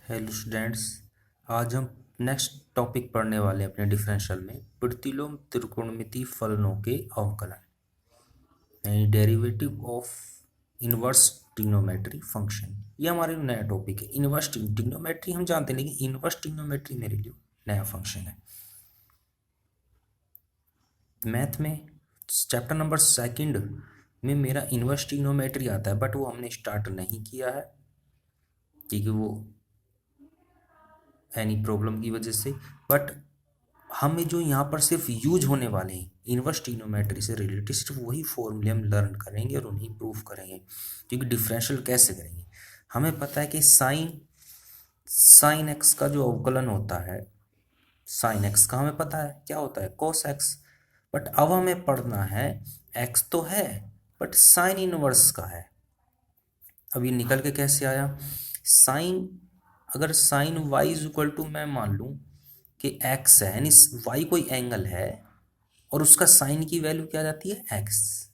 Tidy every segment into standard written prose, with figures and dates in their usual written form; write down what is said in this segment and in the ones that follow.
Hello students. आज हम next topic पढ़ने वाले हैं अपने डिफरेंशियल में प्रतिलोम त्रिकोणमितीय फलनों के अवकलन यानी derivative of inverse trigonometry function. ये हमारे लिए नया टॉपिक है। इनवर्स ट्रिग्नोमेट्री हम जानते हैं, लेकिन इनवर्स ट्रिग्नोमेट्री मेरे लिए नया फंक्शन है। मैथ में चैप्टर नंबर 2 में मेरा इनवर्स ट्रिग्नोमेट्री आता है, बट वो हमने स्टार्ट नहीं किया है क्योंकि वो एनी प्रॉब्लम की वजह से। बट हमें जो यहाँ पर सिर्फ यूज होने वाले हैं इनवर्स ट्रिग्नोमेट्री से रिलेटेड, सिर्फ वही फॉर्मूले हम लर्न करेंगे और उन्हें प्रूफ करेंगे। क्योंकि डिफरेंशियल कैसे करेंगे, हमें पता है कि साइन एक्स का जो अवकलन होता है, साइन एक्स का हमें पता है क्या होता है, कोस एक्स। बट अब हमें पढ़ना है, एक्स तो है बट साइन इनवर्स का है। अब ये निकल के कैसे आया, साइन, अगर sine Y is equal to, मैं मान लूँ कि एक्स है, यानी वाई कोई एंगल है और उसका साइन की वैल्यू क्या जाती है, एक्स।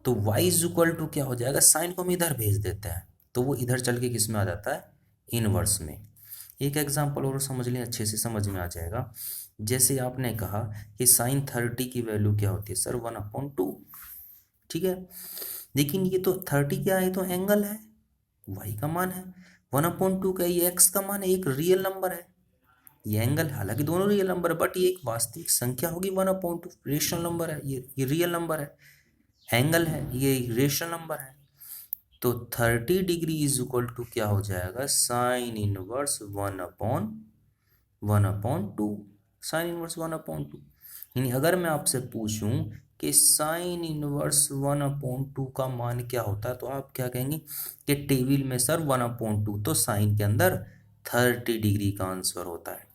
तो वाई इज इक्वल टू क्या हो जाएगा, साइन को हम इधर भेज देते हैं तो वो इधर चल के किस में आ जाता है, इनवर्स में। एक एग्जांपल और समझ लें, अच्छे से समझ में आ जाएगा। जैसे आपने कहा कि साइन 30 की वैल्यू क्या होती है, सर 1/2। ठीक है, लेकिन ये तो 30 क्या है, तो एंगल है, वाई का मान है। 1/2 का ये एक्स का मान है, एक रियल नंबर है। ये एंगल, हालांकि दोनों रियल नंबर है बट ये एक वास्तविक संख्या होगी, 1/2 रेशनल नंबर है, ये रियल नंबर है। एंगल है, ये रेशनल नंबर है। तो 30 डिग्री इज इक्वल टू क्या हो जाएगा, साइन इनवर्स 1/2। साइन इनवर्स 1/2, यानी अगर मैं आपसे पूछूं कि साइन इनवर्स 1/2 का मान क्या होता है, तो आप क्या कहेंगे कि टेबल में सर 1/2, तो साइन के अंदर 30 डिग्री का आंसर होता है।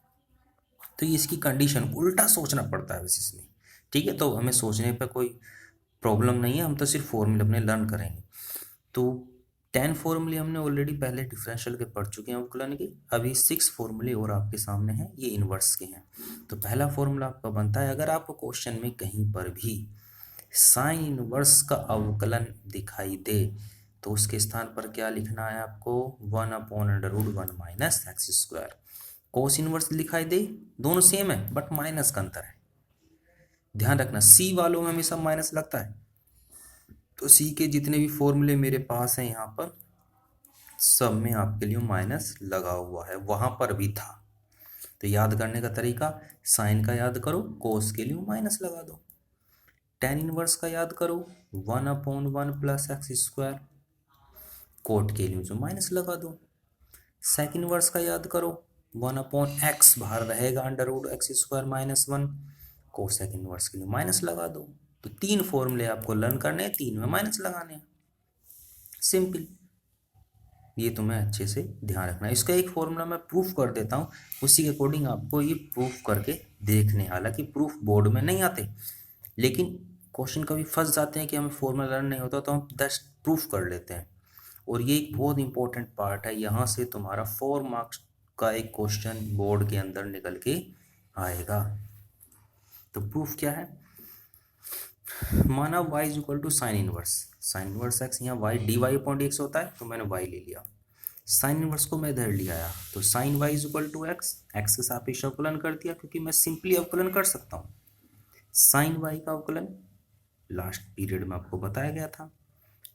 तो ये इसकी कंडीशन, उल्टा सोचना पड़ता है वैसे इसमें। ठीक है, तो हमें सोचने पे कोई प्रॉब्लम नहीं है, हम तो सिर्फ फॉर्मूले अपने लर्न करेंगे। तो 10 फॉर्मूले हमने ऑलरेडी पहले डिफरेंशियल के पढ़ चुके हैं अवकलन के। अभी 6 फॉर्मूले और आपके सामने हैं, ये इनवर्स के हैं। तो पहला फॉर्मूला आपका बनता है, अगर आपको क्वेश्चन में कहीं पर भी साइन इनवर्स का अवकलन दिखाई दे तो उसके स्थान पर क्या लिखना है आपको, 1/√1 minus x square. Cos inverse दिखाई दे, दोनों सेम है बट माइनस का अंतर है। ध्यान रखना, सी वालों में हमेशा माइनस लगता है। तो सी के जितने भी फॉर्मूले मेरे पास हैं यहाँ पर, सब में आपके लिए माइनस लगा हुआ है, वहां पर भी था। तो याद करने का तरीका, साइन का याद करो, कोस के लिए माइनस लगा दो। टेन इनवर्स का याद करो, 1/1 प्लस एक्स स्क्वायर। कोट के लिए जो माइनस लगा दो। सेकंड इनवर्स का याद करो, 1/x बाहर रहेगा, √x² -1। को सेकंड इनवर्स के लिए माइनस लगा दो। तो 3 फॉर्मूले आपको लर्न करने हैं, 3 में माइनस लगाने हैं, सिंपल। ये तुम्हें अच्छे से ध्यान रखना है। इसका एक फॉर्मूला मैं प्रूफ कर देता हूँ, उसी के अकॉर्डिंग आपको ये प्रूफ करके देखने। हालांकि प्रूफ बोर्ड में नहीं आते, लेकिन क्वेश्चन कभी फंस जाते हैं कि हमें फॉर्मूला लर्न नहीं होता, तो हम जस्ट प्रूफ कर लेते हैं। और ये एक बहुत इंपॉर्टेंट पार्ट है, यहाँ से तुम्हारा 4 मार्क्स का एक क्वेश्चन बोर्ड के अंदर निकल के आएगा। तो प्रूफ क्या है, माना y is equal to sine inverse X, यहाँ y dy/dx होता है, तो मैंने y ले लिया। साइन इनवर्स को मैं इधर ले आया, तो sine y is equal to X के सापेक्ष अवकलन कर दिया, क्योंकि मैं सिंपली अवकलन कर सकता हूँ। साइन y का अवकलन लास्ट पीरियड में आपको बताया गया था।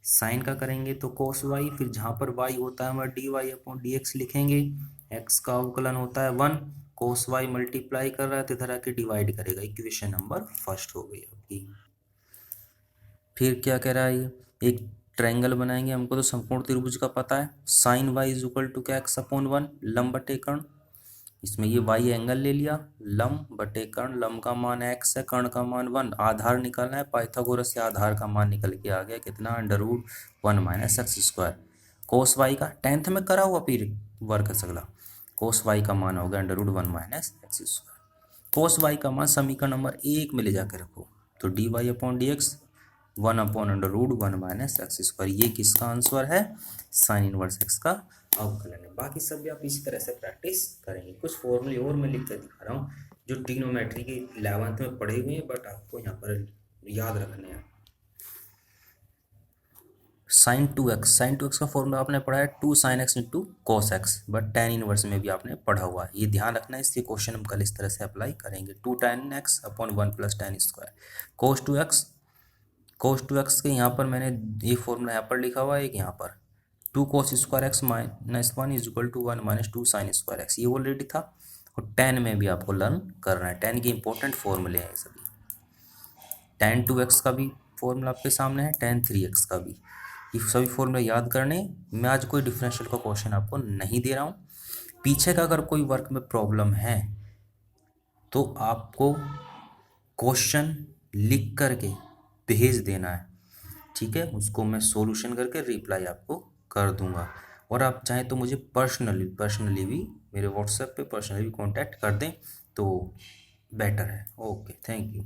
साइन का करेंगे तो कोस वाई, फिर जहाँ पर y होता है वह dy/dx लिखेंगे। x का अवकलन होता है 1, कोस वाई मल्टीप्लाई कर रहा है तो इधर आके डिवाइड करेगा। इक्वेशन नंबर फर्स्ट हो गई आपकी। फिर क्या कह रहा है ये, एक ट्रायंगल बनाएंगे, हमको तो समकोण त्रिभुज का पता है। Sine Y is equal to क्या, x/1 लंब बटे कर्ण। इसमें ये y एंगल ले लिया, लंब बटे कर्ण, लंब का मान x है, कर्ण का मान 1। आधार निकालना है, पाइथागोरस से आधार का मान निकल के आ गया कितना, √1 माइनस एक्स स्क्वायर। कोस y का 10th में करा हुआ फिर वर्क सगला, कोस y का मान हो गया √1 माइनस एक्स स्क्वायर। कोस y का मान समीकरण नंबर 1 में ले जाकर रखो, तो dy/dx 1/√1 माइनस एक्स स्क्वायर। ये किसका आंसर है, साइन इनवर्स एक्स का अवकलन है। बाकी सब भी आप इसी तरह से प्रैक्टिस करेंगे। कुछ फॉर्मूले और मैं लिख कर दिखा रहा हूँ जो ट्रिग्नोमेट्री के 11th में पढ़े हुए हैं, बट आपको यहाँ पर याद रखने हैं। साइन टू एक्स का फॉर्मूला आपने पढ़ा है 2 sin x into cos x, but tan inverse में भी आपने पढ़ा हुआ है, ये ध्यान रखना है। इसके क्वेश्चन हम कल इस तरह से अप्लाई करेंगे। 2 tan x/1 + tan square cos 2x के यहाँ पर मैंने ये फॉर्मूला यहाँ पर लिखा हुआ है, एक यहाँ पर 2 cos² - 1 = 1 - 2 sin स्क्वायर एक्स, ये ऑलरेडी था। और tan में भी आपको लर्न करना है, tan के इंपॉर्टेंट फॉर्मूले हैं सभी। tan 2x का भी फॉर्मूला आपके सामने है, tan 3x का भी, ये सभी फॉर्मूले याद करने। मैं आज कोई डिफरेंशियल का क्वेश्चन आपको नहीं दे रहा हूँ। पीछे का अगर कोई वर्क में प्रॉब्लम है तो आपको क्वेश्चन लिख करके भेज देना है, ठीक है, उसको मैं सॉल्यूशन करके रिप्लाई आपको कर दूंगा। और आप चाहें तो मुझे पर्सनली भी मेरे व्हाट्सएप पे पर्सनली भी कांटेक्ट कर दें तो बेटर है। Okay, thank you.